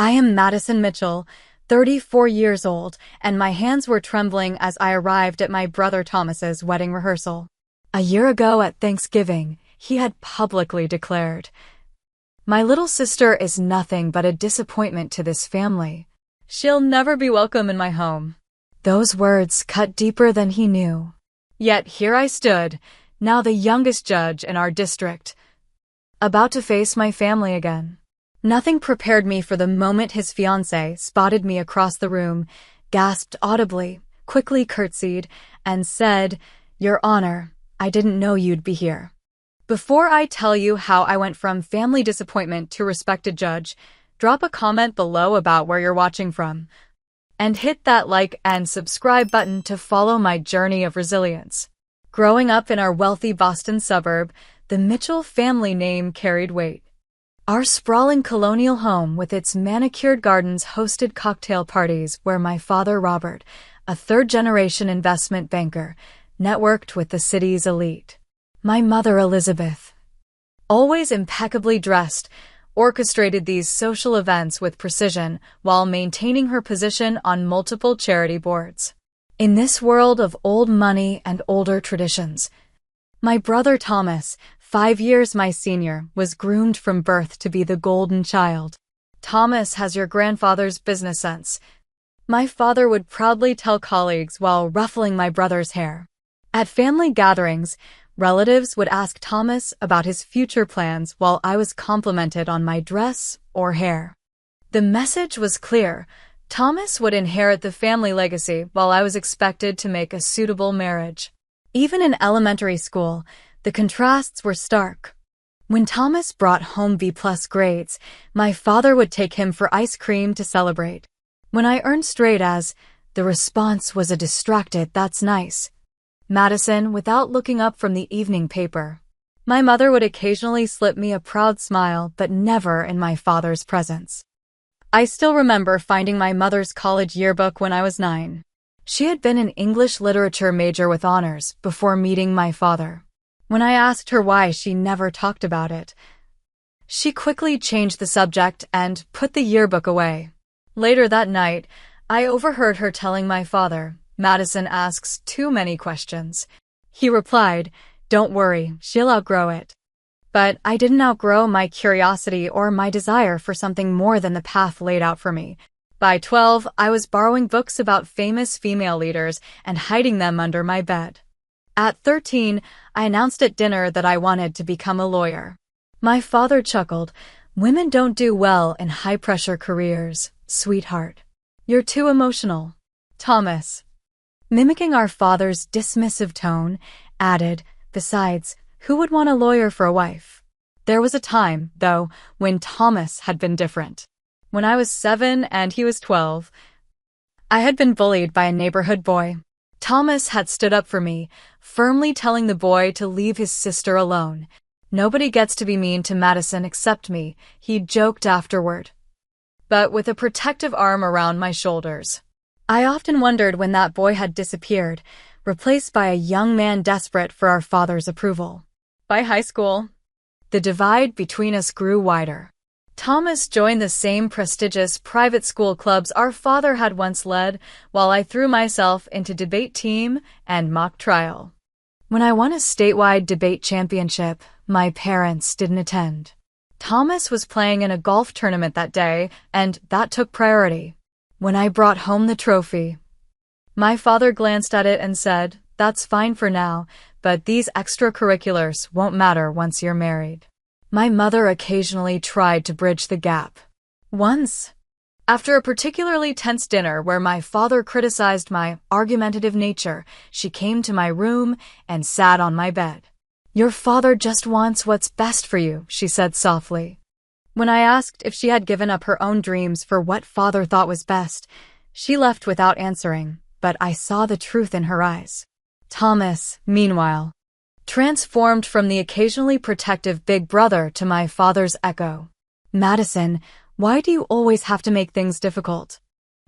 I am Madison Mitchell, 34 years old, and my hands were trembling as I arrived at my brother Thomas's wedding rehearsal. A year ago at Thanksgiving, he had publicly declared, "My little sister is nothing but a disappointment to this family. She'll never be welcome in my home." Those words cut deeper than he knew. Yet here I stood, now the youngest judge in our district, about to face my family again. Nothing prepared me for the moment his fiancée spotted me across the room, gasped audibly, quickly curtsied, and said, "Your Honor, I didn't know you'd be here." Before I tell you how I went from family disappointment to respected judge, drop a comment below about where you're watching from. And hit that like and subscribe button to follow my journey of resilience. Growing up in our wealthy Boston suburb, the Mitchell family name carried weight. Our sprawling colonial home with its manicured gardens hosted cocktail parties where my father Robert, a third-generation investment banker, networked with the city's elite. My mother Elizabeth, always impeccably dressed, orchestrated these social events with precision while maintaining her position on multiple charity boards. In this world of old money and older traditions, my brother Thomas, 5 years my senior, was groomed from birth to be the golden child. "Thomas has your grandfather's business sense," my father would proudly tell colleagues while ruffling my brother's hair. At family gatherings, relatives would ask Thomas about his future plans while I was complimented on my dress or hair. The message was clear. Thomas would inherit the family legacy while I was expected to make a suitable marriage. Even in elementary school, the contrasts were stark. When Thomas brought home B+ grades, my father would take him for ice cream to celebrate. When I earned straight A's, the response was a distracted "That's nice, Madison," without looking up from the evening paper. My mother would occasionally slip me a proud smile, but never in my father's presence. I still remember finding my mother's college yearbook when I was 9. She had been an English literature major with honors before meeting my father. When I asked her why she never talked about it, she quickly changed the subject and put the yearbook away. Later that night, I overheard her telling my father, "Madison asks too many questions." He replied, "Don't worry, she'll outgrow it." But I didn't outgrow my curiosity or my desire for something more than the path laid out for me. By 12, I was borrowing books about famous female leaders and hiding them under my bed. At 13, I announced at dinner that I wanted to become a lawyer. My father chuckled, "Women don't do well in high-pressure careers, sweetheart. You're too emotional." Thomas, mimicking our father's dismissive tone, added, "Besides, who would want a lawyer for a wife?" There was a time, though, when Thomas had been different. When I was 7 and he was 12, I had been bullied by a neighborhood boy. Thomas had stood up for me, firmly telling the boy to leave his sister alone. "Nobody gets to be mean to Madison except me," he joked afterward, but with a protective arm around my shoulders. I often wondered when that boy had disappeared, replaced by a young man desperate for our father's approval. By high school, the divide between us grew wider. Thomas joined the same prestigious private school clubs our father had once led, while I threw myself into debate team and mock trial. When I won a statewide debate championship, my parents didn't attend. Thomas was playing in a golf tournament that day, and that took priority. When I brought home the trophy, my father glanced at it and said, "That's fine for now, but these extracurriculars won't matter once you're married." My mother occasionally tried to bridge the gap. Once, after a particularly tense dinner where my father criticized my argumentative nature, she came to my room and sat on my bed. "Your father just wants what's best for you," she said softly. When I asked if she had given up her own dreams for what father thought was best, she left without answering, but I saw the truth in her eyes. Thomas, meanwhile, transformed from the occasionally protective big brother to my father's echo. "Madison, why do you always have to make things difficult?"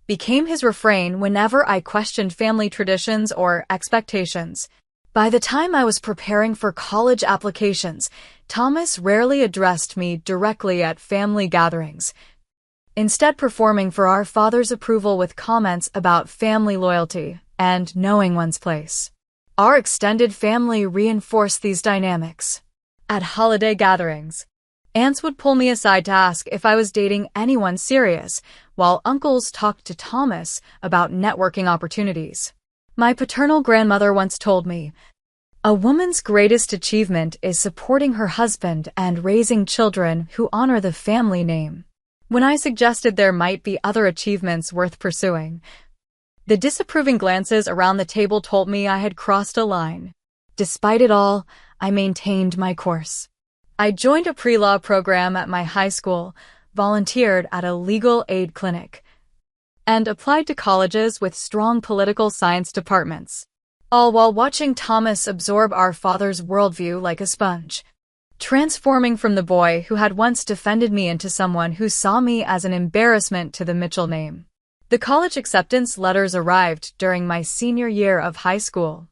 became his refrain whenever I questioned family traditions or expectations. By the time I was preparing for college applications, Thomas rarely addressed me directly at family gatherings. instead performing for our father's approval with comments about family loyalty and knowing one's place. Our extended family reinforced these dynamics. At holiday gatherings, aunts would pull me aside to ask if I was dating anyone serious, while uncles talked to Thomas about networking opportunities. My paternal grandmother once told me, "A woman's greatest achievement is supporting her husband and raising children who honor the family name." When I suggested there might be other achievements worth pursuing, the disapproving glances around the table told me I had crossed a line. Despite it all, I maintained my course. I joined a pre-law program at my high school, volunteered at a legal aid clinic, and applied to colleges with strong political science departments, all while watching Thomas absorb our father's worldview like a sponge, transforming from the boy who had once defended me into someone who saw me as an embarrassment to the Mitchell name. The college acceptance letters arrived during my senior year of high school.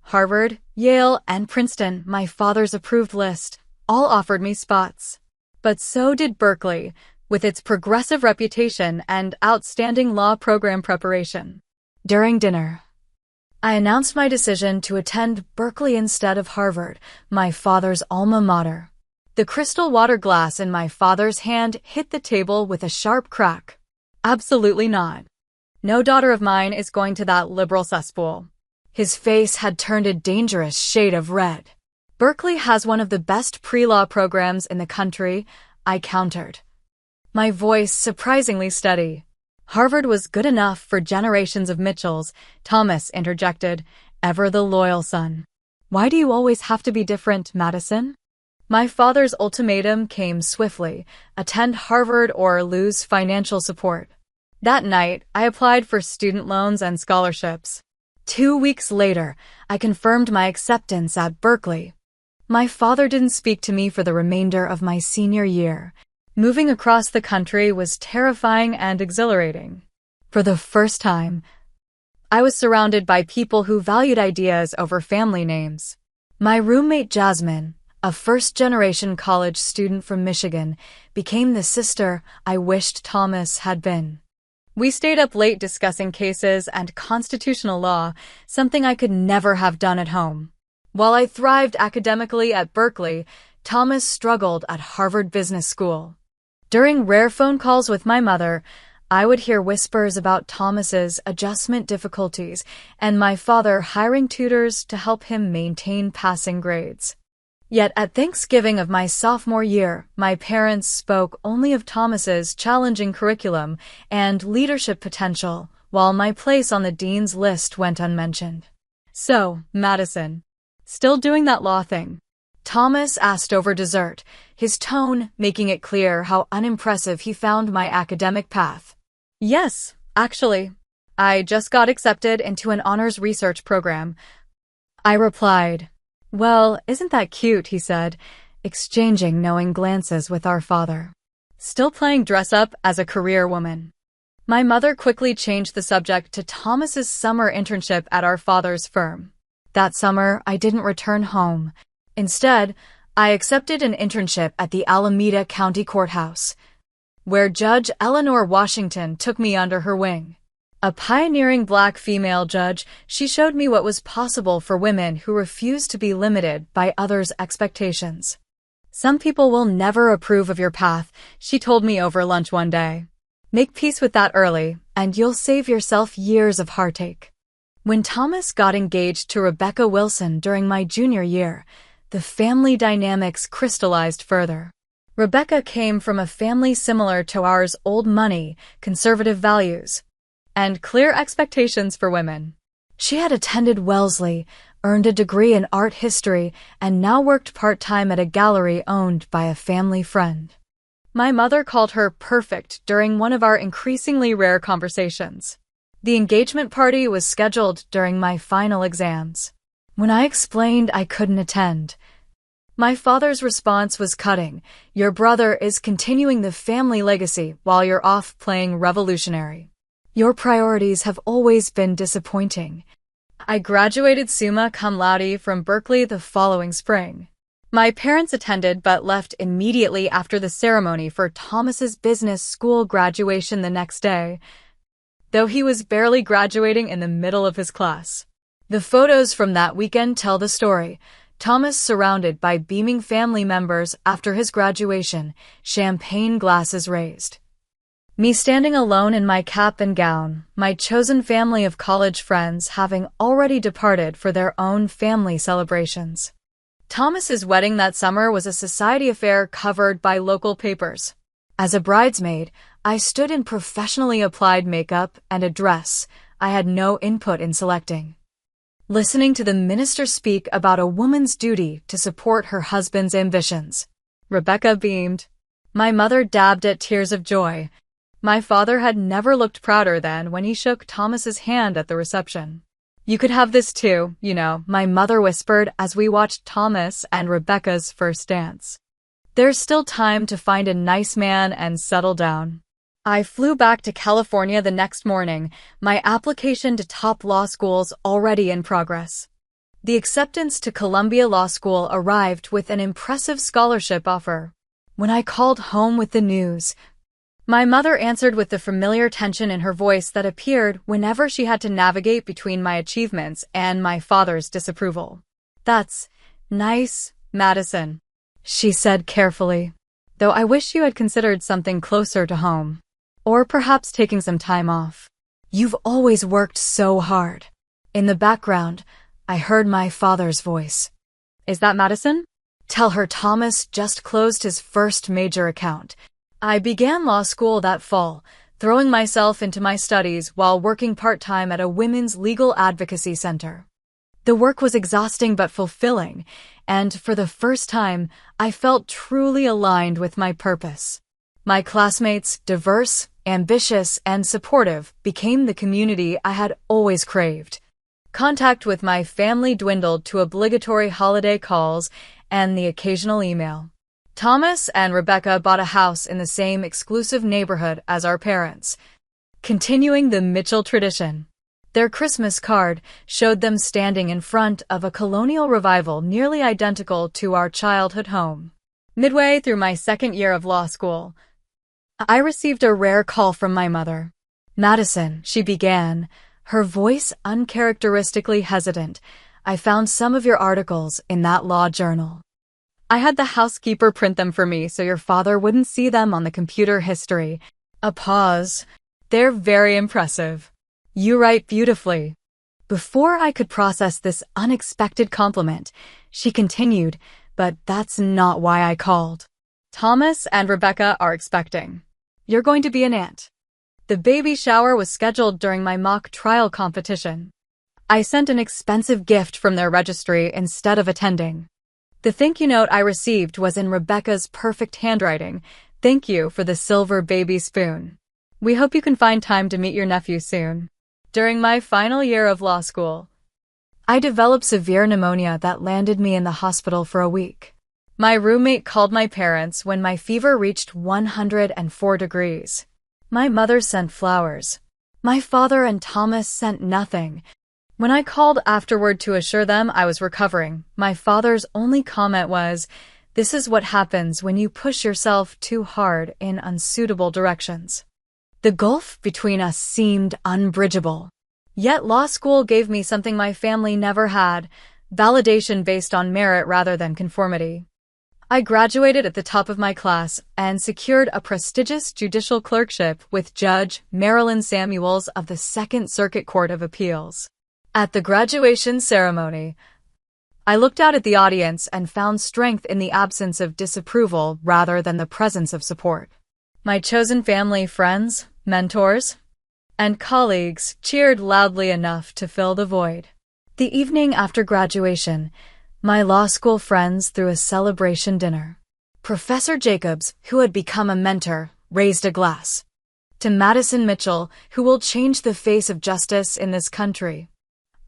Harvard, Yale, and Princeton, my father's approved list, all offered me spots. But so did Berkeley, with its progressive reputation and outstanding law program preparation. During dinner, I announced my decision to attend Berkeley instead of Harvard, my father's alma mater. The crystal water glass in my father's hand hit the table with a sharp crack. Absolutely not. No daughter of mine is going to that liberal cesspool. His face had turned a dangerous shade of red. Berkeley has one of the best pre-law programs in the country, I countered, my voice surprisingly steady. Harvard was good enough for generations of Mitchells, Thomas interjected, ever the loyal son. Why do you always have to be different, Madison? My father's ultimatum came swiftly, attend Harvard or lose financial support. That night, I applied for student loans and scholarships. 2 weeks later, I confirmed my acceptance at Berkeley. My father didn't speak to me for the remainder of my senior year. Moving across the country was terrifying and exhilarating. For the first time, I was surrounded by people who valued ideas over family names. My roommate Jasmine, a first-generation college student from Michigan, became the sister I wished Thomas had been. We stayed up late discussing cases and constitutional law, something I could never have done at home. While I thrived academically at Berkeley, Thomas struggled at Harvard Business School. During rare phone calls with my mother, I would hear whispers about Thomas's adjustment difficulties and my father hiring tutors to help him maintain passing grades. Yet at Thanksgiving of my sophomore year, my parents spoke only of Thomas's challenging curriculum and leadership potential, while my place on the dean's list went unmentioned. "So, Madison, still doing that law thing?" Thomas asked over dessert, his tone making it clear how unimpressive he found my academic path. "Yes, actually. I just got accepted into an honors research program," I replied. "Well, isn't that cute?" he said, exchanging knowing glances with our father. "Still playing dress-up as a career woman." My mother quickly changed the subject to Thomas's summer internship at our father's firm. That summer, I didn't return home. Instead, I accepted an internship at the Alameda County Courthouse, where Judge Eleanor Washington took me under her wing. A pioneering Black female judge, she showed me what was possible for women who refused to be limited by others' expectations. "Some people will never approve of your path," she told me over lunch one day. "Make peace with that early, and you'll save yourself years of heartache." When Thomas got engaged to Rebecca Wilson during my junior year, the family dynamics crystallized further. Rebecca came from a family similar to ours: old money, conservative values, and clear expectations for women. She had attended Wellesley, earned a degree in art history, and now worked part-time at a gallery owned by a family friend. My mother called her perfect during one of our increasingly rare conversations. The engagement party was scheduled during my final exams. When I explained I couldn't attend, my father's response was cutting. "Your brother is continuing the family legacy while you're off playing revolutionary. Your priorities have always been disappointing." I graduated summa cum laude from Berkeley the following spring. My parents attended but left immediately after the ceremony for Thomas's business school graduation the next day, though he was barely graduating in the middle of his class. The photos from that weekend tell the story. Thomas surrounded by beaming family members after his graduation, champagne glasses raised. Me standing alone in my cap and gown, my chosen family of college friends having already departed for their own family celebrations. Thomas's wedding that summer was a society affair covered by local papers. As a bridesmaid, I stood in professionally applied makeup and a dress I had no input in selecting. Listening to the minister speak about a woman's duty to support her husband's ambitions. Rebecca beamed. My mother dabbed at tears of joy. My father had never looked prouder than when he shook Thomas's hand at the reception. You could have this too, you know, my mother whispered as we watched Thomas and Rebecca's first dance. There's still time to find a nice man and settle down. I flew back to California the next morning, my application to top law schools already in progress. The acceptance to Columbia Law School arrived with an impressive scholarship offer. When I called home with the news, my mother answered with the familiar tension in her voice that appeared whenever she had to navigate between my achievements and my father's disapproval. That's nice, Madison, she said carefully, though I wish you had considered something closer to home. Or perhaps taking some time off. You've always worked so hard. In the background, I heard my father's voice. Is that Madison? Tell her Thomas just closed his first major account. I began law school that fall, throwing myself into my studies while working part-time at a women's legal advocacy center. The work was exhausting but fulfilling, and for the first time, I felt truly aligned with my purpose. My classmates, diverse, ambitious, and supportive, became the community I had always craved. Contact with my family dwindled to obligatory holiday calls and the occasional email. Thomas and Rebecca bought a house in the same exclusive neighborhood as our parents, continuing the Mitchell tradition. Their Christmas card showed them standing in front of a colonial revival nearly identical to our childhood home. Midway through my second year of law school, I received a rare call from my mother. Madison, she began, her voice uncharacteristically hesitant. I found some of your articles in that law journal. I had the housekeeper print them for me so your father wouldn't see them on the computer history. A pause. They're very impressive. You write beautifully. Before I could process this unexpected compliment, she continued, but that's not why I called. Thomas and Rebecca are expecting. You're going to be an aunt. The baby shower was scheduled during my mock trial competition. I sent an expensive gift from their registry instead of attending. The thank you note I received was in Rebecca's perfect handwriting. Thank you for the silver baby spoon. We hope you can find time to meet your nephew soon. During my final year of law school, I developed severe pneumonia that landed me in the hospital for a week. My roommate called my parents when my fever reached 104 degrees. My mother sent flowers. My father and Thomas sent nothing. When I called afterward to assure them I was recovering, my father's only comment was, "This is what happens when you push yourself too hard in unsuitable directions." The gulf between us seemed unbridgeable. Yet law school gave me something my family never had, validation based on merit rather than conformity. I graduated at the top of my class and secured a prestigious judicial clerkship with Judge Marilyn Samuels of the Second Circuit Court of Appeals. At the graduation ceremony, I looked out at the audience and found strength in the absence of disapproval rather than the presence of support. My chosen family, friends, mentors, and colleagues cheered loudly enough to fill the void. The evening after graduation, my law school friends threw a celebration dinner. Professor Jacobs, who had become a mentor, raised a glass. To Madison Mitchell, who will change the face of justice in this country.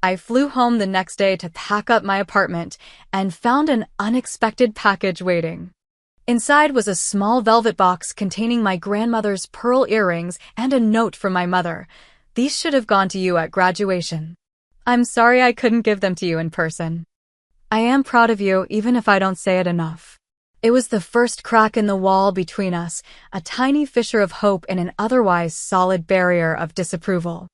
I flew home the next day to pack up my apartment and found an unexpected package waiting. Inside was a small velvet box containing my grandmother's pearl earrings and a note from my mother. These should have gone to you at graduation. I'm sorry I couldn't give them to you in person. I am proud of you, even if I don't say it enough. It was the first crack in the wall between us, a tiny fissure of hope in an otherwise solid barrier of disapproval.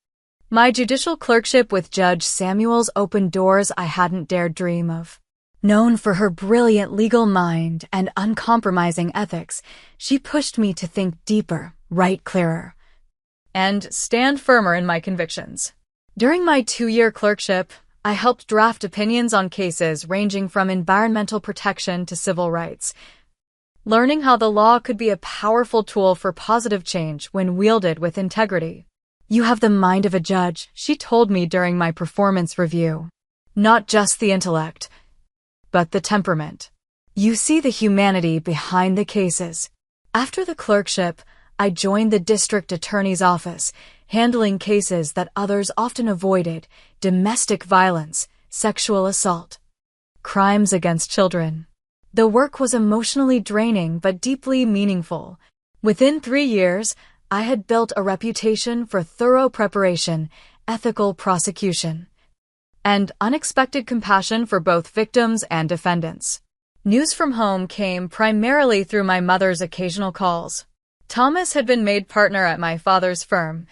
My judicial clerkship with Judge Samuels opened doors I hadn't dared dream of. Known for her brilliant legal mind and uncompromising ethics, she pushed me to think deeper, write clearer, and stand firmer in my convictions. During my 2-year clerkship, I helped draft opinions on cases ranging from environmental protection to civil rights, learning how the law could be a powerful tool for positive change when wielded with integrity. You have the mind of a judge, she told me during my performance review. Not just the intellect, but the temperament. You see the humanity behind the cases. After the clerkship, I joined the district attorney's office, handling cases that others often avoided: domestic violence, sexual assault, crimes against children. The work was emotionally draining but deeply meaningful. Within 3 years, I had built a reputation for thorough preparation, ethical prosecution, and unexpected compassion for both victims and defendants. News from home came primarily through my mother's occasional calls. Thomas had been made partner at my father's firm,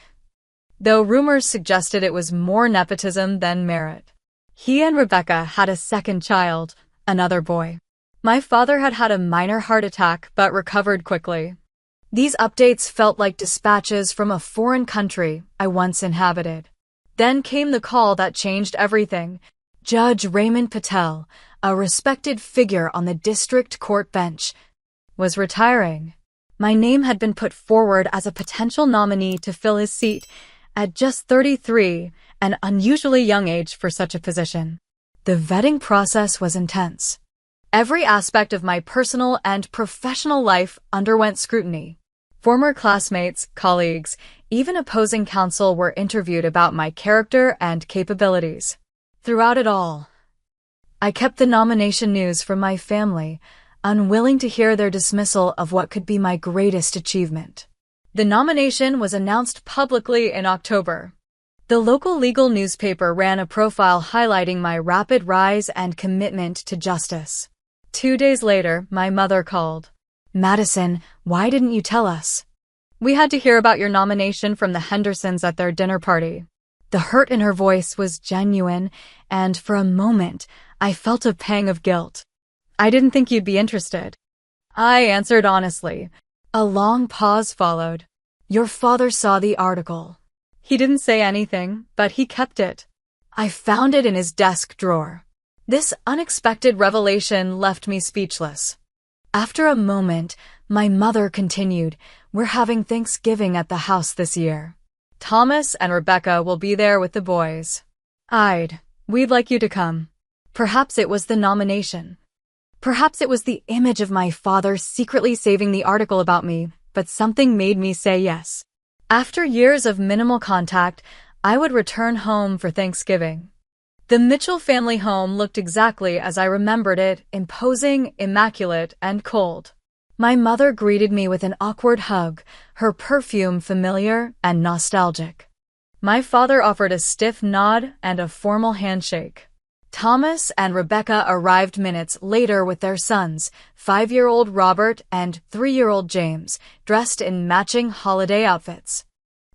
though rumors suggested it was more nepotism than merit. He and Rebecca had a second child, another boy. My father had had a minor heart attack but recovered quickly. These updates felt like dispatches from a foreign country I once inhabited. Then came the call that changed everything. Judge Raymond Patel, a respected figure on the district court bench, was retiring. My name had been put forward as a potential nominee to fill his seat at just 33, an unusually young age for such a position. The vetting process was intense. Every aspect of my personal and professional life underwent scrutiny. Former classmates, colleagues, even opposing counsel were interviewed about my character and capabilities. Throughout it all, I kept the nomination news from my family, unwilling to hear their dismissal of what could be my greatest achievement. The nomination was announced publicly in October. The local legal newspaper ran a profile highlighting my rapid rise and commitment to justice. 2 days later, my mother called. "Madison, why didn't you tell us? We had to hear about your nomination from the Hendersons at their dinner party." The hurt in her voice was genuine, and for a moment, I felt a pang of guilt. "I didn't think you'd be interested," I answered honestly. A long pause followed. "Your father saw the article. He didn't say anything, but he kept it. I found it in his desk drawer." This unexpected revelation left me speechless. After a moment, my mother continued, "We're having Thanksgiving at the house this year. Thomas and Rebecca will be there with the boys. We'd like you to come." Perhaps it was the nomination. Perhaps it was the image of my father secretly saving the article about me, but something made me say yes. After years of minimal contact, I would return home for Thanksgiving. The Mitchell family home looked exactly as I remembered it: imposing, immaculate, and cold. My mother greeted me with an awkward hug, her perfume familiar and nostalgic. My father offered a stiff nod and a formal handshake. Thomas and Rebecca arrived minutes later with their sons, 5-year-old Robert and 3-year-old James, dressed in matching holiday outfits.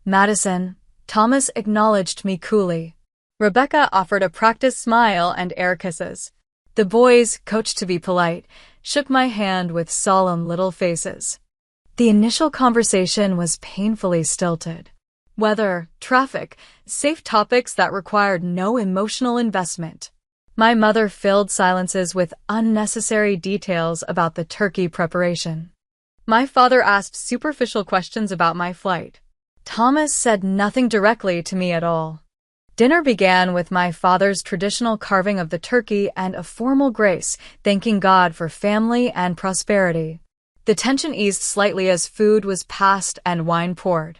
"Madison," Thomas acknowledged me coolly. Rebecca offered a practice smile and air kisses. The boys, coached to be polite, shook my hand with solemn little faces. The initial conversation was painfully stilted. Weather, traffic, safe topics that required no emotional investment. My mother filled silences with unnecessary details about the turkey preparation. My father asked superficial questions about my flight. Thomas said nothing directly to me at all. Dinner began with my father's traditional carving of the turkey and a formal grace, thanking God for family and prosperity. The tension eased slightly as food was passed and wine poured.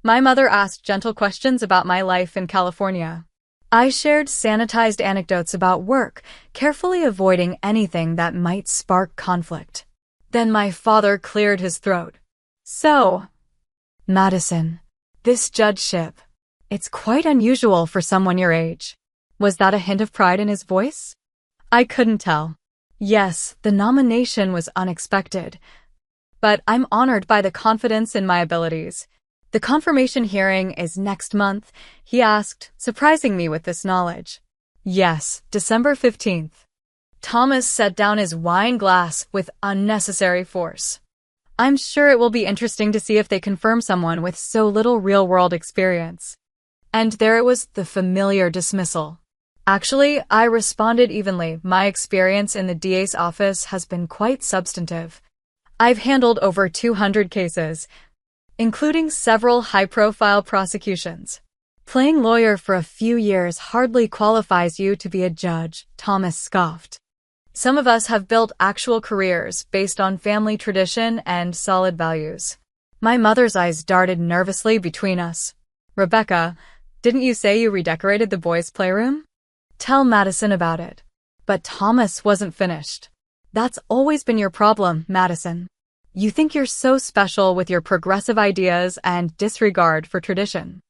My mother asked gentle questions about my life in California. I shared sanitized anecdotes about work, carefully avoiding anything that might spark conflict. Then my father cleared his throat. "So, Madison, this judgeship, it's quite unusual for someone your age." Was that a hint of pride in his voice? I couldn't tell. Yes, the nomination was unexpected, but I'm honored by the confidence in my abilities. The confirmation hearing is next month, he asked, surprising me with this knowledge. Yes, December 15th. Thomas set down his wine glass with unnecessary force. I'm sure it will be interesting to see if they confirm someone with so little real-world experience. And there it was, the familiar dismissal. Actually, I responded evenly. My experience in the DA's office has been quite substantive. I've handled over 200 cases, including several high-profile prosecutions. Playing lawyer for a few years hardly qualifies you to be a judge, Thomas scoffed. Some of us have built actual careers based on family tradition and solid values. My mother's eyes darted nervously between us. Rebecca, didn't you say you redecorated the boys' playroom? Tell Madison about it. But Thomas wasn't finished. That's always been your problem, Madison. You think you're so special with your progressive ideas and disregard for tradition.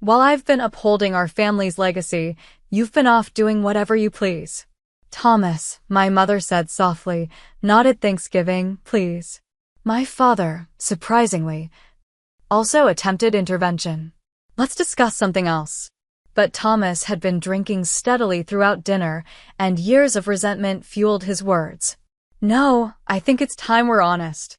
While I've been upholding our family's legacy, you've been off doing whatever you please. Thomas, my mother said softly, not at Thanksgiving, please. My father, surprisingly, also attempted intervention. Let's discuss something else. But Thomas had been drinking steadily throughout dinner, and years of resentment fueled his words. No, I think it's time we're honest.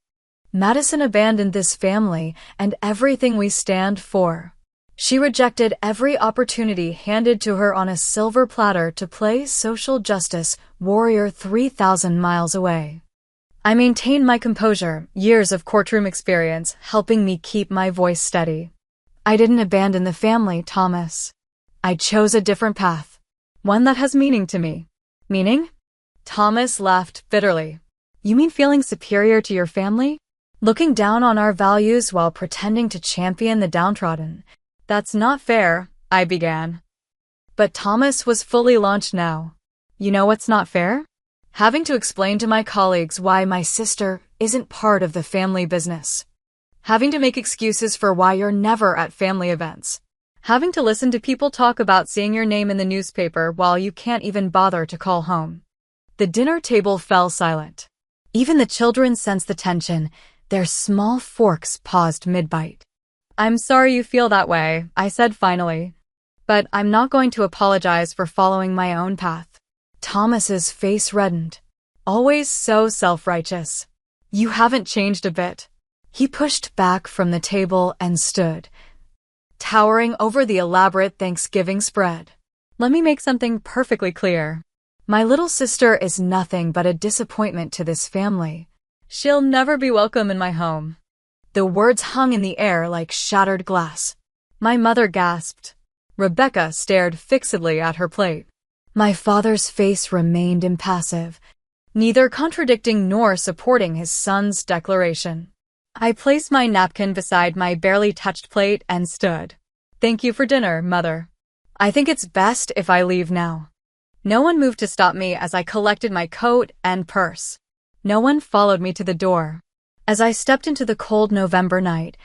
Madison abandoned this family and everything we stand for. She rejected every opportunity handed to her on a silver platter to play social justice warrior 3,000 miles away. I maintained my composure, years of courtroom experience helping me keep my voice steady. I didn't abandon the family, Thomas. I chose a different path, one that has meaning to me. Meaning? Thomas laughed bitterly. You mean feeling superior to your family? Looking down on our values while pretending to champion the downtrodden. That's not fair, I began. But Thomas was fully launched now. You know what's not fair? Having to explain to my colleagues why my sister isn't part of the family business. Having to make excuses for why you're never at family events. Having to listen to people talk about seeing your name in the newspaper while you can't even bother to call home. The dinner table fell silent. Even the children sensed the tension. Their small forks paused mid-bite. I'm sorry you feel that way, I said finally. But I'm not going to apologize for following my own path. Thomas's face reddened. Always so self-righteous. You haven't changed a bit. He pushed back from the table and stood, towering over the elaborate Thanksgiving spread. Let me make something perfectly clear. My little sister is nothing but a disappointment to this family. She'll never be welcome in my home. The words hung in the air like shattered glass. My mother gasped. Rebecca stared fixedly at her plate. My father's face remained impassive, neither contradicting nor supporting his son's declaration. I placed my napkin beside my barely touched plate and stood. Thank you for dinner, Mother. I think it's best if I leave now. No one moved to stop me as I collected my coat and purse. No one followed me to the door. As I stepped into the cold November night,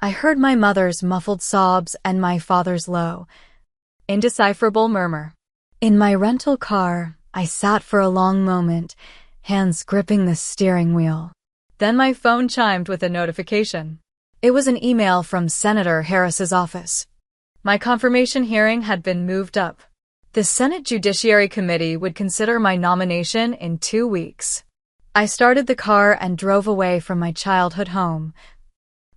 I heard my mother's muffled sobs and my father's low, indecipherable murmur. In my rental car, I sat for a long moment, hands gripping the steering wheel. Then my phone chimed with a notification. It was an email from Senator Harris's office. My confirmation hearing had been moved up. The Senate Judiciary Committee would consider my nomination in 2 weeks. I started the car and drove away from my childhood home,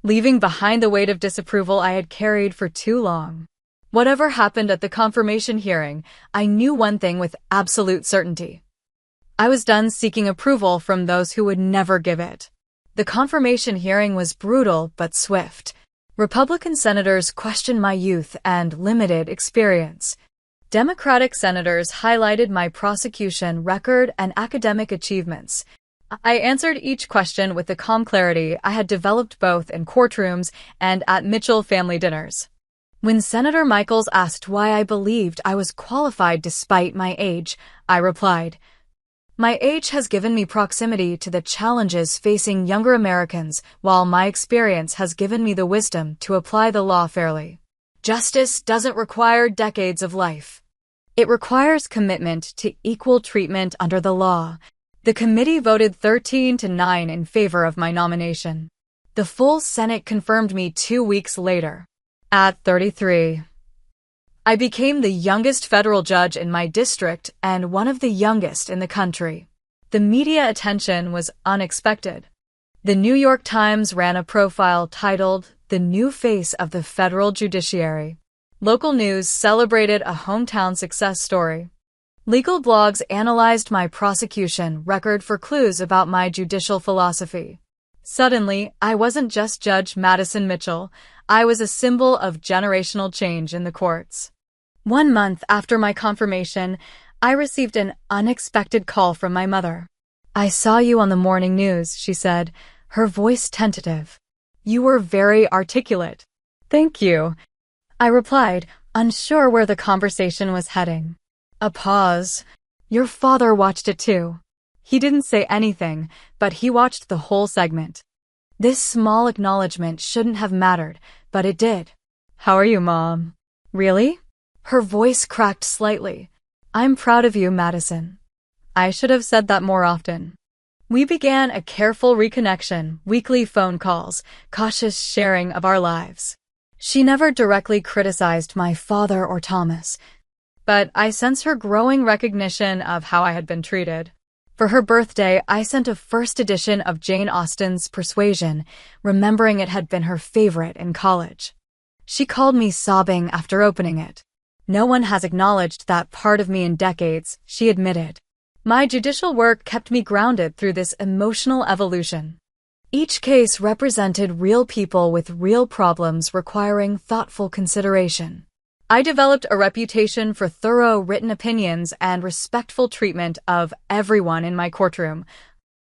leaving behind the weight of disapproval I had carried for too long. Whatever happened at the confirmation hearing, I knew one thing with absolute certainty. I was done seeking approval from those who would never give it. The confirmation hearing was brutal but swift. Republican senators questioned my youth and limited experience. Democratic senators highlighted my prosecution record and academic achievements. I answered each question with the calm clarity I had developed both in courtrooms and at Mitchell family dinners. When Senator Michaels asked why I believed I was qualified despite my age, I replied, "My age has given me proximity to the challenges facing younger Americans, while my experience has given me the wisdom to apply the law fairly. Justice doesn't require decades of life. It requires commitment to equal treatment under the law. The committee voted 13-9 in favor of my nomination. The full Senate confirmed me 2 weeks later. At 33, I became the youngest federal judge in my district and one of the youngest in the country. The media attention was unexpected. The New York Times ran a profile titled, "The New Face of the Federal Judiciary." Local news celebrated a hometown success story. Legal blogs analyzed my prosecution record for clues about my judicial philosophy. Suddenly, I wasn't just Judge Madison Mitchell, I was a symbol of generational change in the courts. 1 month after my confirmation, I received an unexpected call from my mother. "I saw you on the morning news," she said, her voice tentative. "You were very articulate." "Thank you," I replied, unsure where the conversation was heading. A pause. "Your father watched it too." He didn't say anything, but he watched the whole segment. This small acknowledgement shouldn't have mattered, but it did. "How are you, Mom?" "Really?" Her voice cracked slightly. "I'm proud of you, Madison." I should have said that more often. We began a careful reconnection, weekly phone calls, cautious sharing of our lives. She never directly criticized my father or Thomas, but I sense her growing recognition of how I had been treated. For her birthday, I sent a first edition of Jane Austen's Persuasion, remembering it had been her favorite in college. She called me sobbing after opening it. "No one has acknowledged that part of me in decades," she admitted. My judicial work kept me grounded through this emotional evolution. Each case represented real people with real problems requiring thoughtful consideration. I developed a reputation for thorough written opinions and respectful treatment of everyone in my courtroom,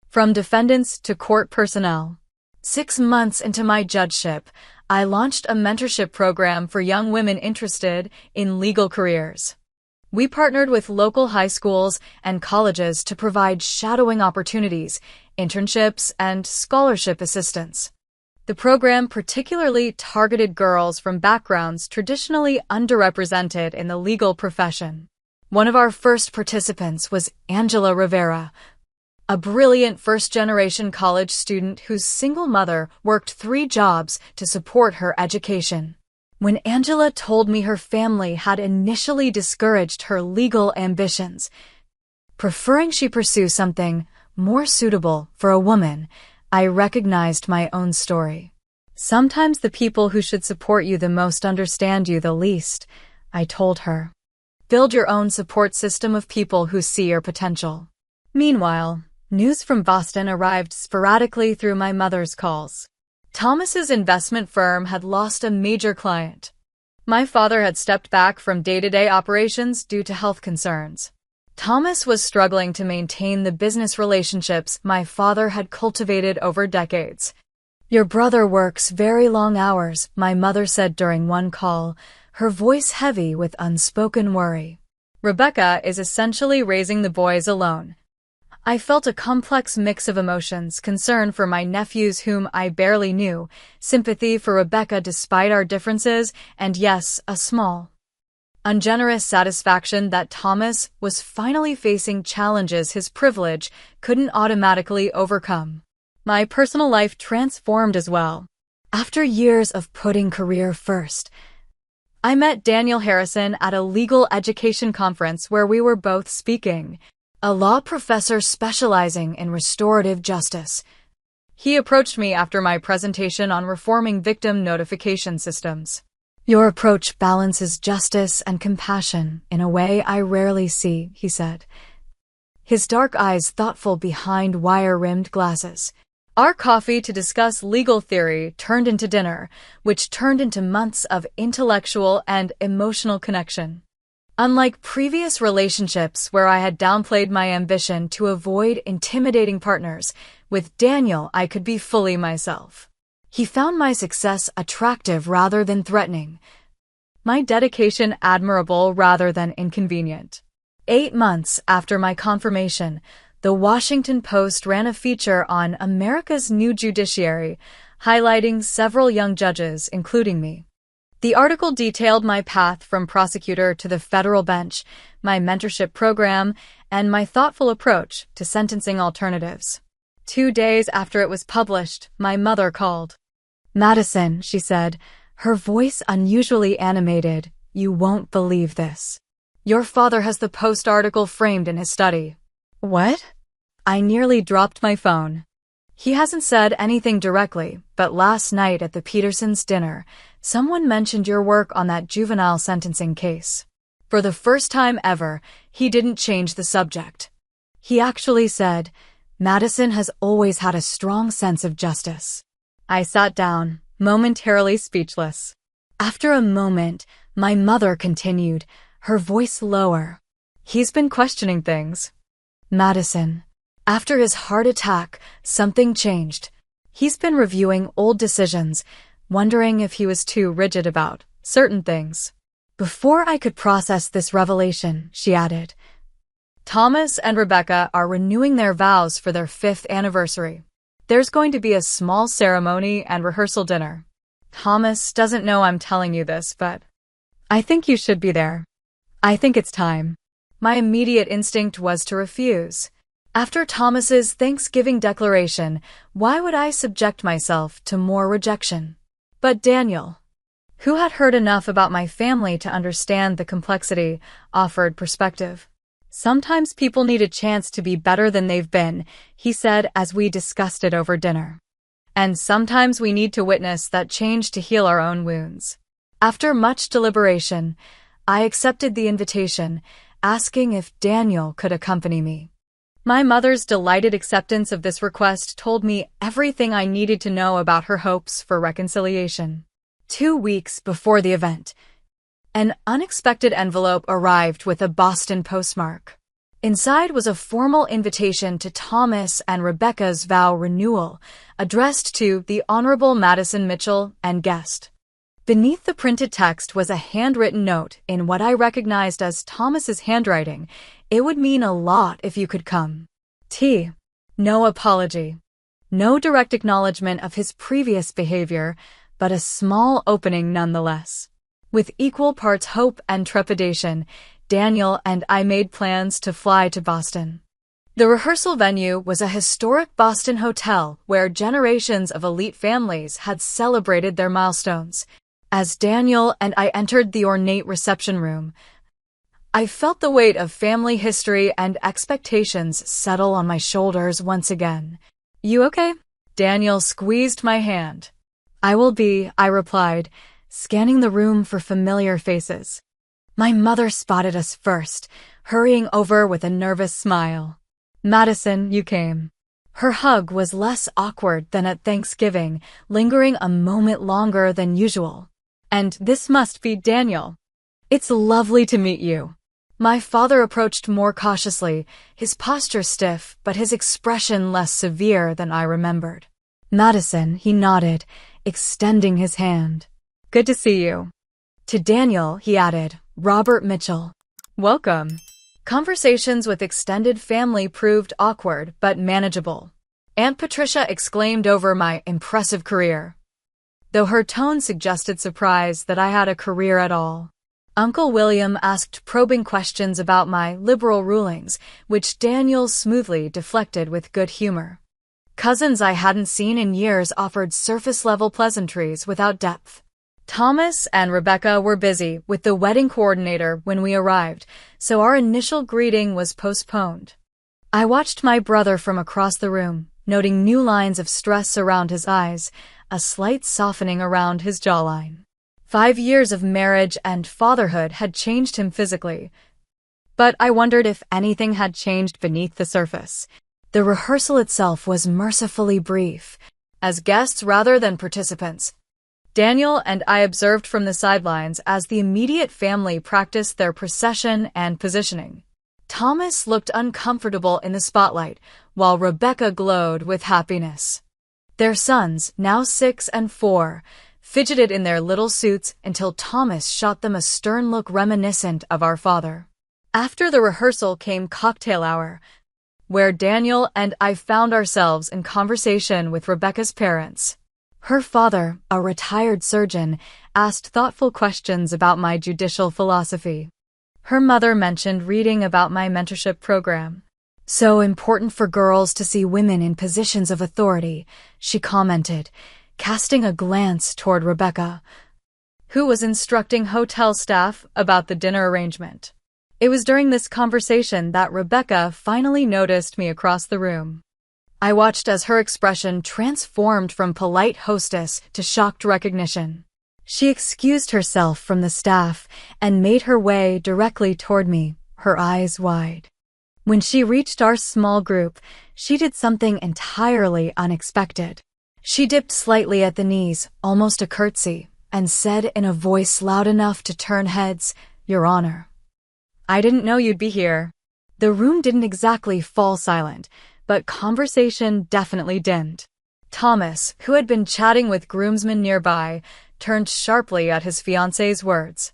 from defendants to court personnel. 6 months into my judgeship, I launched a mentorship program for young women interested in legal careers. We partnered with local high schools and colleges to provide shadowing opportunities, internships, and scholarship assistance. The program particularly targeted girls from backgrounds traditionally underrepresented in the legal profession. One of our first participants was Angela Rivera, a brilliant first-generation college student whose single mother worked 3 jobs to support her education. When Angela told me her family had initially discouraged her legal ambitions, preferring she pursue something more suitable for a woman, I recognized my own story. "Sometimes the people who should support you the most understand you the least," I told her. "Build your own support system of people who see your potential." Meanwhile, news from Boston arrived sporadically through my mother's calls. Thomas's investment firm had lost a major client. My father had stepped back from day-to-day operations due to health concerns. Thomas was struggling to maintain the business relationships my father had cultivated over decades. "Your brother works very long hours," my mother said during one call, her voice heavy with unspoken worry. "Rebecca is essentially raising the boys alone." I felt a complex mix of emotions, concern for my nephews whom I barely knew, sympathy for Rebecca despite our differences, and yes, a small, ungenerous satisfaction that Thomas was finally facing challenges his privilege couldn't automatically overcome. My personal life transformed as well. After years of putting career first, I met Daniel Harrison at a legal education conference where we were both speaking, a law professor specializing in restorative justice. He approached me after my presentation on reforming victim notification systems. "Your approach balances justice and compassion in a way I rarely see," he said, his dark eyes thoughtful behind wire-rimmed glasses. Our coffee to discuss legal theory turned into dinner, which turned into months of intellectual and emotional connection. Unlike previous relationships where I had downplayed my ambition to avoid intimidating partners, with Daniel I could be fully myself. He found my success attractive rather than threatening, my dedication admirable rather than inconvenient. 8 months after my confirmation, the Washington Post ran a feature on America's new judiciary, highlighting several young judges, including me. The article detailed my path from prosecutor to the federal bench, my mentorship program, and my thoughtful approach to sentencing alternatives. 2 days after it was published, my mother called. "Madison," she said, her voice unusually animated, "you won't believe this. Your father has the Post article framed in his study." "What?" I nearly dropped my phone. "He hasn't said anything directly, but last night at the Petersons' dinner, someone mentioned your work on that juvenile sentencing case. For the first time ever, he didn't change the subject. He actually said, 'Madison has always had a strong sense of justice.'" I sat down, momentarily speechless. After a moment, my mother continued, her voice lower. "He's been questioning things. Madison. After his heart attack, something changed. He's been reviewing old decisions, wondering if he was too rigid about certain things." Before I could process this revelation, she added, "Thomas and Rebecca are renewing their vows for their 5th anniversary. There's going to be a small ceremony and rehearsal dinner. Thomas doesn't know I'm telling you this, but I think you should be there. I think it's time." My immediate instinct was to refuse. After Thomas's Thanksgiving declaration, why would I subject myself to more rejection? But Daniel, who had heard enough about my family to understand the complexity, offered perspective. "Sometimes people need a chance to be better than they've been," he said as we discussed it over dinner. "And sometimes we need to witness that change to heal our own wounds." After much deliberation, I accepted the invitation, asking if Daniel could accompany me. My mother's delighted acceptance of this request told me everything I needed to know about her hopes for reconciliation. 2 weeks before the event, an unexpected envelope arrived with a Boston postmark. Inside was a formal invitation to Thomas and Rebecca's vow renewal, addressed to the Honorable Madison Mitchell and guest. Beneath the printed text was a handwritten note in what I recognized as Thomas's handwriting. "It would mean a lot if you could come." No apology. No direct acknowledgement of his previous behavior, but a small opening nonetheless. With equal parts hope and trepidation, Daniel and I made plans to fly to Boston. The rehearsal venue was a historic Boston hotel where generations of elite families had celebrated their milestones. As Daniel and I entered the ornate reception room, I felt the weight of family history and expectations settle on my shoulders once again. "You okay?" Daniel squeezed my hand. "I will be," I replied, scanning the room for familiar faces. My mother spotted us first, hurrying over with a nervous smile. "Madison, you came." Her hug was less awkward than at Thanksgiving, lingering a moment longer than usual. "And this must be Daniel. It's lovely to meet you." My father approached more cautiously, his posture stiff, but his expression less severe than I remembered. "Madison," he nodded, extending his hand. "Good to see you." To Daniel, he added, "Robert Mitchell." "Welcome." Conversations with extended family proved awkward but manageable. Aunt Patricia exclaimed over my impressive career, though her tone suggested surprise that I had a career at all. Uncle William asked probing questions about my liberal rulings, which Daniel smoothly deflected with good humor. Cousins I hadn't seen in years offered surface-level pleasantries without depth. Thomas and Rebecca were busy with the wedding coordinator when we arrived, so our initial greeting was postponed. I watched my brother from across the room, noting new lines of stress around his eyes, a slight softening around his jawline. 5 years of marriage and fatherhood had changed him physically, but I wondered if anything had changed beneath the surface. The rehearsal itself was mercifully brief, as guests rather than participants. Daniel and I observed from the sidelines as the immediate family practiced their procession and positioning. Thomas looked uncomfortable in the spotlight, while Rebecca glowed with happiness. Their sons, now 6 and 4, fidgeted in their little suits until Thomas shot them a stern look reminiscent of our father. After the rehearsal came cocktail hour, where Daniel and I found ourselves in conversation with Rebecca's parents. Her father, a retired surgeon, asked thoughtful questions about my judicial philosophy. Her mother mentioned reading about my mentorship program. "So important for girls to see women in positions of authority," she commented, casting a glance toward Rebecca, who was instructing hotel staff about the dinner arrangement. It was during this conversation that Rebecca finally noticed me across the room. I watched as her expression transformed from polite hostess to shocked recognition. She excused herself from the staff and made her way directly toward me, her eyes wide. When she reached our small group, she did something entirely unexpected. She dipped slightly at the knees, almost a curtsy, and said in a voice loud enough to turn heads, "Your Honor." "I didn't know you'd be here." The room didn't exactly fall silent, but conversation definitely dimmed. Thomas, who had been chatting with groomsmen nearby, turned sharply at his fiancée's words.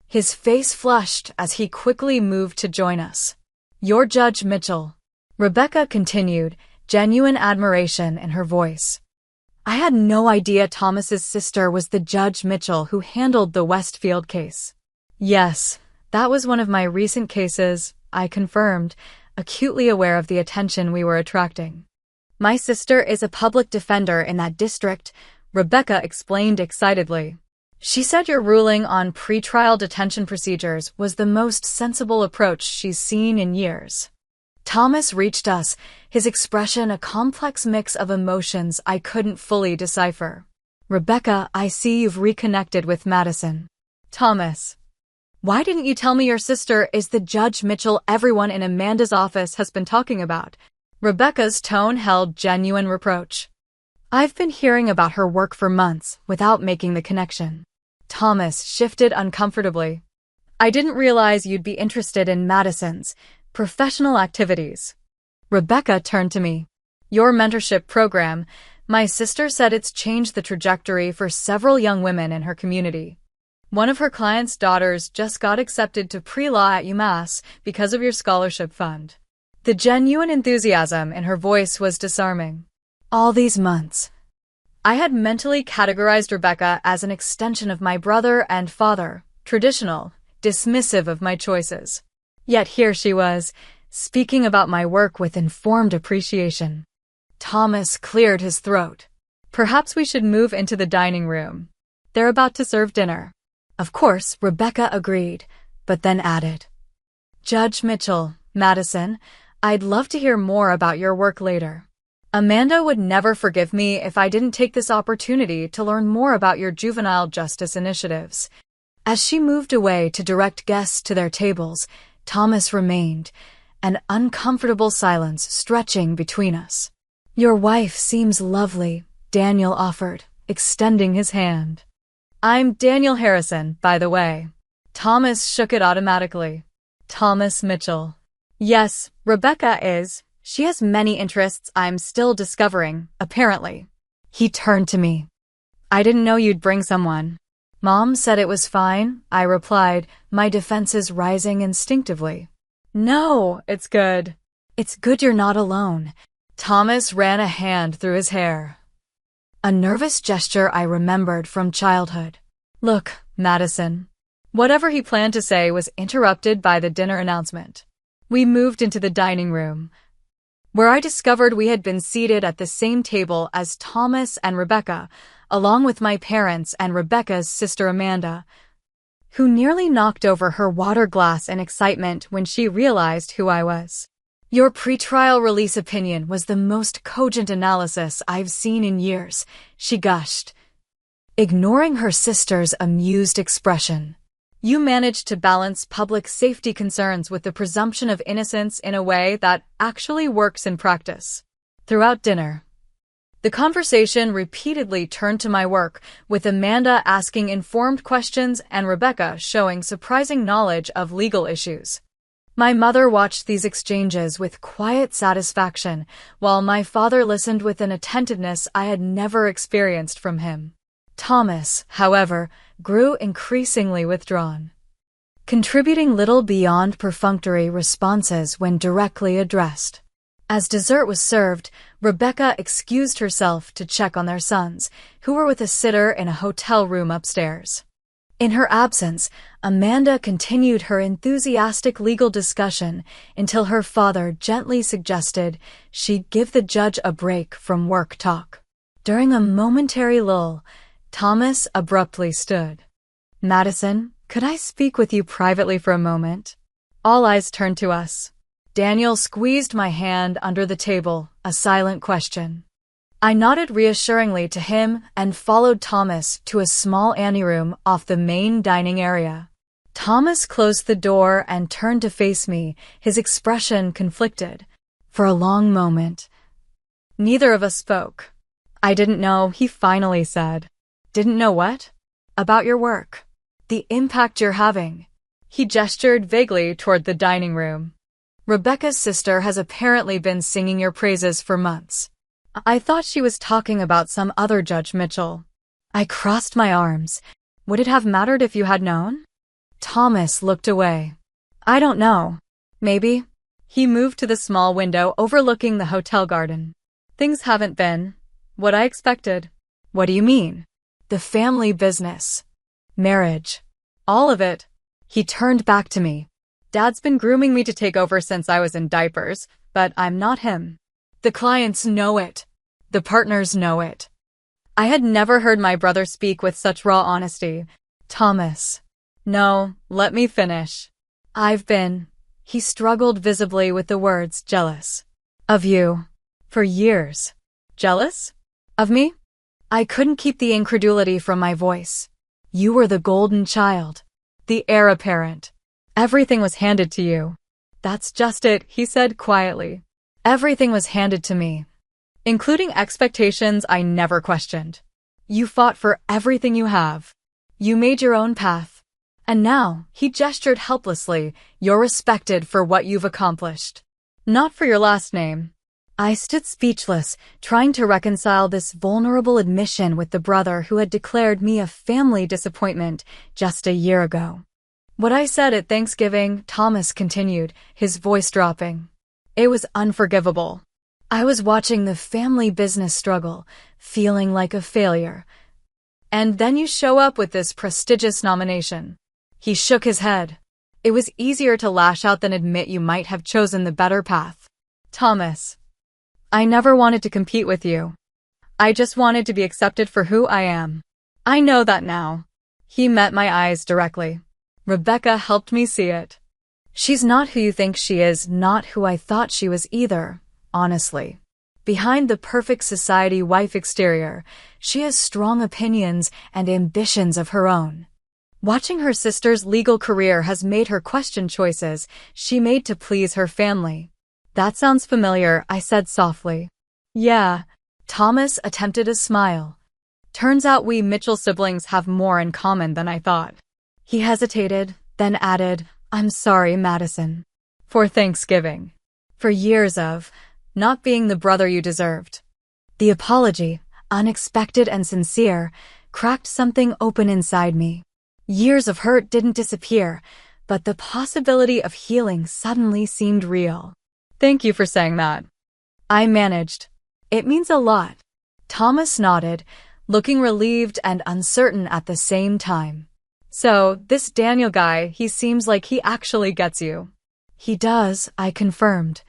His face flushed as he quickly moved to join us. "You're Judge Mitchell," Rebecca continued, genuine admiration in her voice. I had no idea Thomas's sister was the Judge Mitchell who handled the Westfield case. "Yes, that was one of my recent cases," I confirmed, acutely aware of the attention we were attracting. "My sister is a public defender in that district," Rebecca explained excitedly. "She said your ruling on pretrial detention procedures was the most sensible approach she's seen in years." Thomas reached us, his expression a complex mix of emotions I couldn't fully decipher. "Rebecca, I see you've reconnected with Madison." "Thomas, why didn't you tell me your sister is the Judge Mitchell everyone in Amanda's office has been talking about?" Rebecca's tone held genuine reproach. "I've been hearing about her work for months without making the connection." Thomas shifted uncomfortably. "I didn't realize you'd be interested in Madison's professional activities." Rebecca turned to me. "Your mentorship program, my sister said it's changed the trajectory for several young women in her community. One of her clients' daughters just got accepted to pre-law at UMass because of your scholarship fund." The genuine enthusiasm in her voice was disarming. All these months, I had mentally categorized Rebecca as an extension of my brother and father, traditional, dismissive of my choices. Yet here she was, speaking about my work with informed appreciation. Thomas cleared his throat. "Perhaps we should move into the dining room. They're about to serve dinner." Of course, Rebecca agreed, but then added, "Judge Mitchell, Madison, I'd love to hear more about your work later. Amanda would never forgive me if I didn't take this opportunity to learn more about your juvenile justice initiatives." As she moved away to direct guests to their tables, Thomas remained, an uncomfortable silence stretching between us. "Your wife seems lovely," Daniel offered, extending his hand. "I'm Daniel Harrison, by the way." Thomas shook it automatically. "Thomas Mitchell." "Yes, Rebecca is. She has many interests I'm still discovering, apparently." He turned to me. "I didn't know you'd bring someone." "Mom said it was fine," I replied, my defenses rising instinctively. "No, it's good." "It's good you're not alone." Thomas ran a hand through his hair. A nervous gesture I remembered from childhood. "Look, Madison." Whatever he planned to say was interrupted by the dinner announcement. We moved into the dining room, where I discovered we had been seated at the same table as Thomas and Rebecca, along with my parents and Rebecca's sister Amanda, who nearly knocked over her water glass in excitement when she realized who I was. "Your pretrial release opinion was the most cogent analysis I've seen in years," she gushed, ignoring her sister's amused expression. "You managed to balance public safety concerns with the presumption of innocence in a way that actually works in practice." Throughout dinner, the conversation repeatedly turned to my work, with Amanda asking informed questions and Rebecca showing surprising knowledge of legal issues. My mother watched these exchanges with quiet satisfaction, while my father listened with an attentiveness I had never experienced from him. Thomas, however, grew increasingly withdrawn, contributing little beyond perfunctory responses when directly addressed. As dessert was served, Rebecca excused herself to check on their sons, who were with a sitter in a hotel room upstairs. In her absence, Amanda continued her enthusiastic legal discussion until her father gently suggested she'd give the judge a break from work talk. During a momentary lull, Thomas abruptly stood. "Madison, could I speak with you privately for a moment?" All eyes turned to us. Daniel squeezed my hand under the table, a silent question. I nodded reassuringly to him and followed Thomas to a small anteroom off the main dining area. Thomas closed the door and turned to face me, his expression conflicted. For a long moment, neither of us spoke. "I didn't know," he finally said. "Didn't know what?" "About your work. The impact you're having." He gestured vaguely toward the dining room. "Rebecca's sister has apparently been singing your praises for months." I thought she was talking about some other Judge Mitchell. I crossed my arms. Would it have mattered if you had known? Thomas looked away. "I don't know. Maybe." He moved to the small window overlooking the hotel garden. "Things haven't been what I expected." "What do you mean?" "The family business. Marriage. All of it." He turned back to me. "Dad's been grooming me to take over since I was in diapers, but I'm not him. The clients know it. The partners know it." I had never heard my brother speak with such raw honesty. "Thomas." "No, let me finish. I've been," he struggled visibly with the words, "jealous of you for years." "Jealous? Of me?" I couldn't keep the incredulity from my voice. "You were the golden child, the heir apparent. Everything was handed to you." "That's just it," he said quietly. "Everything was handed to me, including expectations I never questioned. You fought for everything you have. You made your own path. And now," he gestured helplessly, "you're respected for what you've accomplished. Not for your last name." I stood speechless, trying to reconcile this vulnerable admission with the brother who had declared me a family disappointment just a year ago. "What I said at Thanksgiving," Thomas continued, his voice dropping. "It was unforgivable. I was watching the family business struggle, feeling like a failure. And then you show up with this prestigious nomination." He shook his head. "It was easier to lash out than admit you might have chosen the better path." "Thomas, I never wanted to compete with you. I just wanted to be accepted for who I am. I know that now." He met my eyes directly. "Rebecca helped me see it. She's not who you think she is, not who I thought she was either, honestly. Behind the perfect society wife exterior, she has strong opinions and ambitions of her own. Watching her sister's legal career has made her question choices she made to please her family." "That sounds familiar," I said softly. "Yeah." Thomas attempted a smile. "Turns out we Mitchell siblings have more in common than I thought." He hesitated, then added, "I'm sorry, Madison. For Thanksgiving. For years of not being the brother you deserved." The apology, unexpected and sincere, cracked something open inside me. Years of hurt didn't disappear, but the possibility of healing suddenly seemed real. "Thank you for saying that." I managed. "It means a lot." Thomas nodded, looking relieved and uncertain at the same time. "So, this Daniel guy, he seems like he actually gets you." "He does," I confirmed,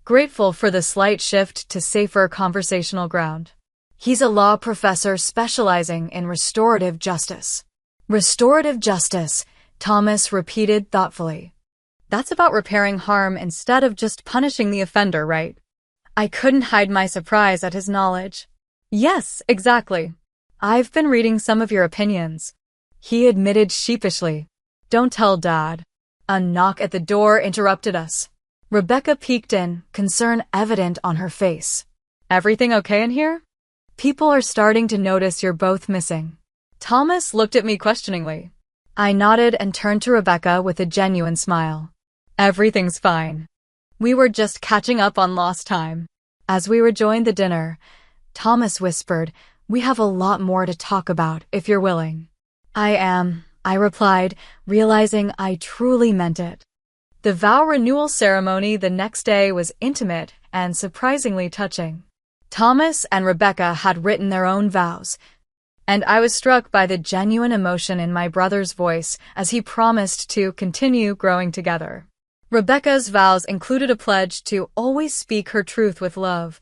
grateful for the slight shift to safer conversational ground. "He's a law professor specializing in restorative justice." "Restorative justice," Thomas repeated thoughtfully. "That's about repairing harm instead of just punishing the offender, right?" I couldn't hide my surprise at his knowledge. "Yes, exactly. I've been reading some of your opinions," he admitted sheepishly. "Don't tell Dad." A knock at the door interrupted us. Rebecca peeked in, concern evident on her face. "Everything okay in here?" "People are starting to notice you're both missing." Thomas looked at me questioningly. I nodded and turned to Rebecca with a genuine smile. "Everything's fine. We were just catching up on lost time." As we rejoined the dinner, Thomas whispered, "We have a lot more to talk about, if you're willing." "I am," I replied, realizing I truly meant it. The vow renewal ceremony the next day was intimate and surprisingly touching. Thomas and Rebecca had written their own vows, and I was struck by the genuine emotion in my brother's voice as he promised to continue growing together. Rebecca's vows included a pledge to always speak her truth with love,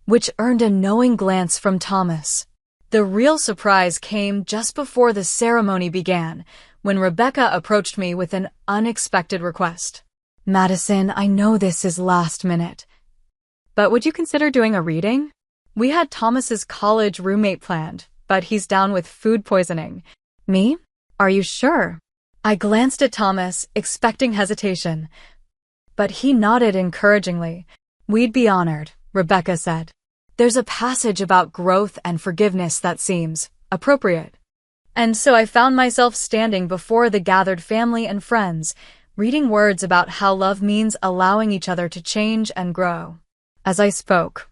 which earned a knowing glance from Thomas. The real surprise came just before the ceremony began, when Rebecca approached me with an unexpected request. "Madison, I know this is last minute, but would you consider doing a reading? We had Thomas's college roommate planned, but he's down with food poisoning." "Me? Are you sure?" I glanced at Thomas, expecting hesitation, but he nodded encouragingly. "We'd be honored," Rebecca said. "There's a passage about growth and forgiveness that seems appropriate." And so I found myself standing before the gathered family and friends, reading words about how love means allowing each other to change and grow. As I spoke,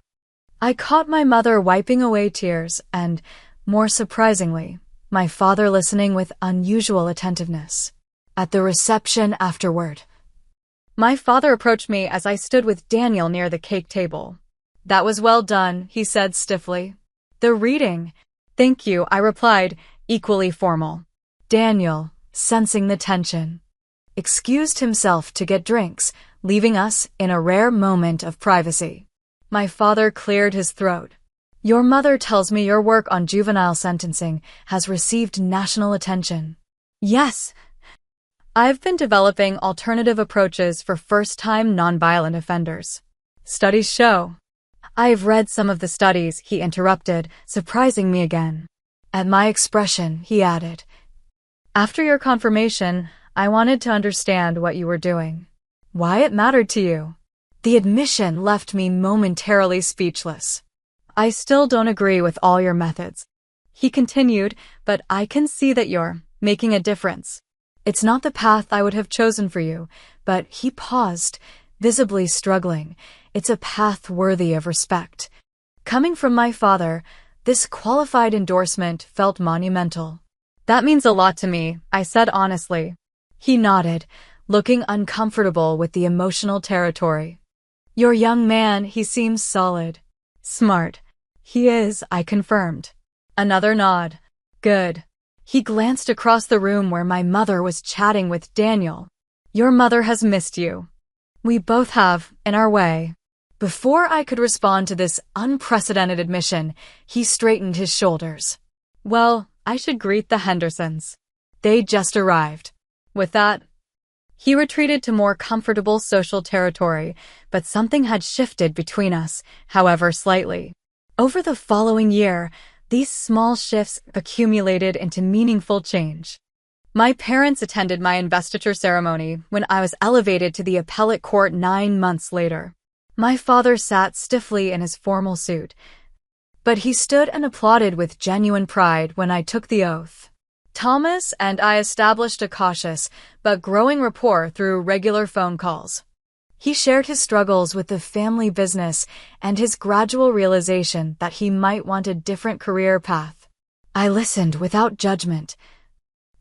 I caught my mother wiping away tears and, more surprisingly, my father listening with unusual attentiveness. At the reception afterward, my father approached me as I stood with Daniel near the cake table. "That was well done," he said stiffly. "The reading." "Thank you," I replied, equally formal. Daniel, sensing the tension, excused himself to get drinks, leaving us in a rare moment of privacy. My father cleared his throat. "Your mother tells me your work on juvenile sentencing has received national attention." "Yes. I've been developing alternative approaches for first-time nonviolent offenders. Studies show." "I've read some of the studies," he interrupted, surprising me again. At my expression, he added, "After your confirmation, I wanted to understand what you were doing. Why it mattered to you." The admission left me momentarily speechless. "I still don't agree with all your methods," he continued, "but I can see that you're making a difference. It's not the path I would have chosen for you," but he paused, visibly struggling. "It's a path worthy of respect." Coming from my father, this qualified endorsement felt monumental. "That means a lot to me," I said honestly. He nodded, looking uncomfortable with the emotional territory. "Your young man, he seems solid." "Smart." "He is," I confirmed. Another nod. "Good." He glanced across the room where my mother was chatting with Daniel. "Your mother has missed you." "We both have, in our way." Before I could respond to this unprecedented admission, he straightened his shoulders. "Well, I should greet the Hendersons. They just arrived." With that, he retreated to more comfortable social territory, but something had shifted between us, however slightly. Over the following year, these small shifts accumulated into meaningful change. My parents attended my investiture ceremony when I was elevated to the appellate court 9 months later. My father sat stiffly in his formal suit, but he stood and applauded with genuine pride when I took the oath. Thomas and I established a cautious but growing rapport through regular phone calls. He shared his struggles with the family business and his gradual realization that he might want a different career path. I listened without judgment,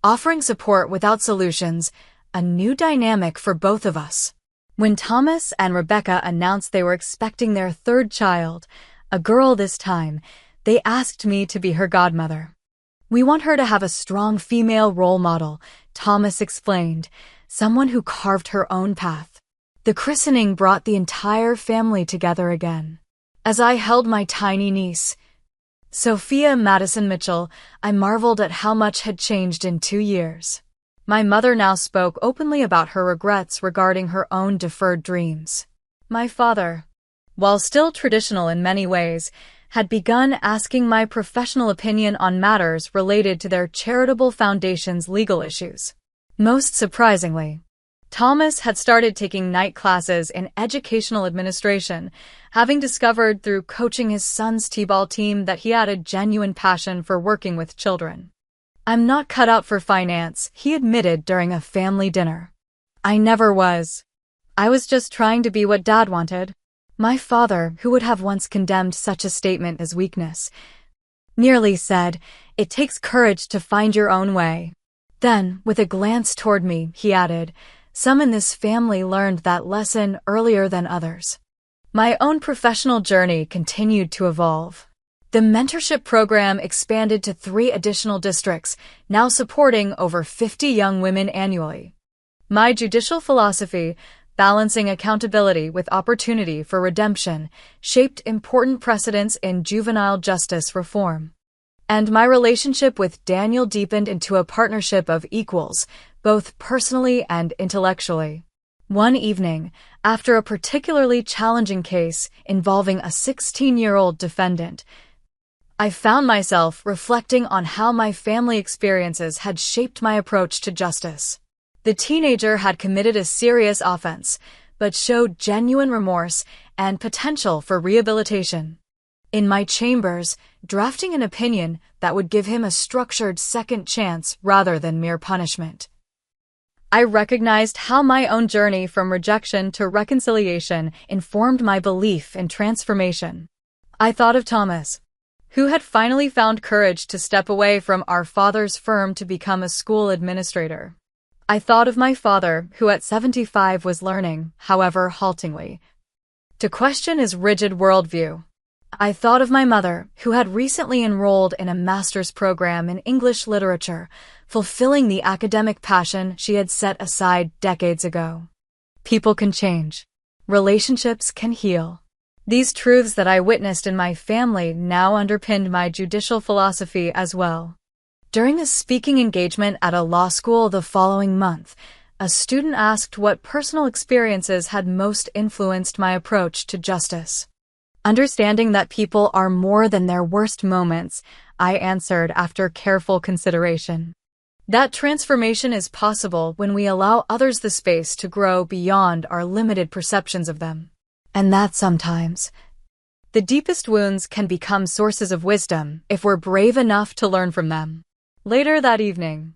offering support without solutions, a new dynamic for both of us. When Thomas and Rebecca announced they were expecting their third child, a girl this time, they asked me to be her godmother. "We want her to have a strong female role model," Thomas explained, "someone who carved her own path." The christening brought the entire family together again. As I held my tiny niece, Sophia Madison Mitchell, I marveled at how much had changed in 2 years. My mother now spoke openly about her regrets regarding her own deferred dreams. My father, while still traditional in many ways, had begun asking my professional opinion on matters related to their charitable foundation's legal issues. Most surprisingly, Thomas had started taking night classes in educational administration, having discovered through coaching his son's t-ball team that he had a genuine passion for working with children. "I'm not cut out for finance," he admitted during a family dinner. "I never was. I was just trying to be what Dad wanted." My father, who would have once condemned such a statement as weakness, nearly said, "It takes courage to find your own way." Then, with a glance toward me, he added, "Some in this family learned that lesson earlier than others." My own professional journey continued to evolve. The mentorship program expanded to 3 additional districts, now supporting over 50 young women annually. My judicial philosophy, balancing accountability with opportunity for redemption, shaped important precedents in juvenile justice reform. And my relationship with Daniel deepened into a partnership of equals, both personally and intellectually. One evening, after a particularly challenging case involving a 16-year-old defendant, I found myself reflecting on how my family experiences had shaped my approach to justice. The teenager had committed a serious offense, but showed genuine remorse and potential for rehabilitation. In my chambers, drafting an opinion that would give him a structured second chance rather than mere punishment, I recognized how my own journey from rejection to reconciliation informed my belief in transformation. I thought of Thomas, who had finally found courage to step away from our father's firm to become a school administrator. I thought of my father, who at 75 was learning, however haltingly, to question his rigid worldview. I thought of my mother, who had recently enrolled in a master's program in English literature, fulfilling the academic passion she had set aside decades ago. People can change. Relationships can heal. These truths that I witnessed in my family now underpinned my judicial philosophy as well. During a speaking engagement at a law school the following month, a student asked what personal experiences had most influenced my approach to justice. Understanding that people are more than their worst moments, I answered after careful consideration. That transformation is possible when we allow others the space to grow beyond our limited perceptions of them. And that sometimes, the deepest wounds can become sources of wisdom if we're brave enough to learn from them. Later that evening,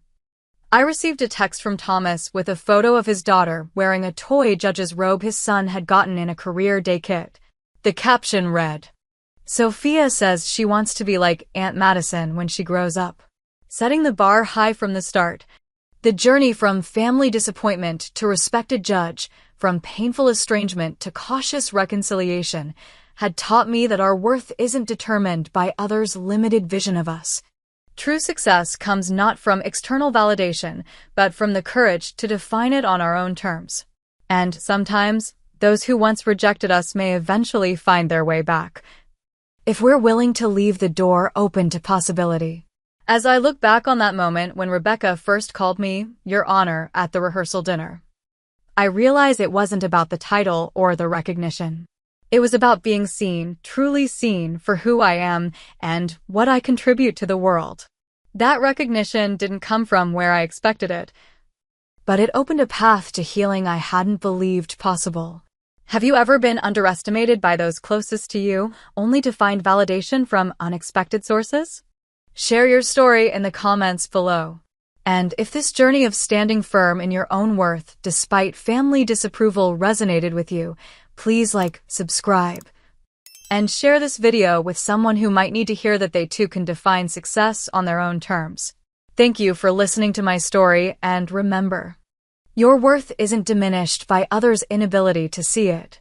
I received a text from Thomas with a photo of his daughter wearing a toy judge's robe his son had gotten in a career day kit. The caption read, "Sophia says she wants to be like Aunt Madison when she grows up." Setting the bar high from the start, the journey from family disappointment to respected judge, from painful estrangement to cautious reconciliation, had taught me that our worth isn't determined by others' limited vision of us. True success comes not from external validation, but from the courage to define it on our own terms. And sometimes, those who once rejected us may eventually find their way back, if we're willing to leave the door open to possibility. As I look back on that moment when Rebecca first called me Your Honor at the rehearsal dinner, I realize it wasn't about the title or the recognition. It was about being seen, truly seen for who I am and what I contribute to the world. That recognition didn't come from where I expected it, but it opened a path to healing I hadn't believed possible. Have you ever been underestimated by those closest to you, only to find validation from unexpected sources? Share your story in the comments below. And if this journey of standing firm in your own worth despite family disapproval resonated with you, please like, subscribe, and share this video with someone who might need to hear that they too can define success on their own terms. Thank you for listening to my story, and remember, your worth isn't diminished by others' inability to see it.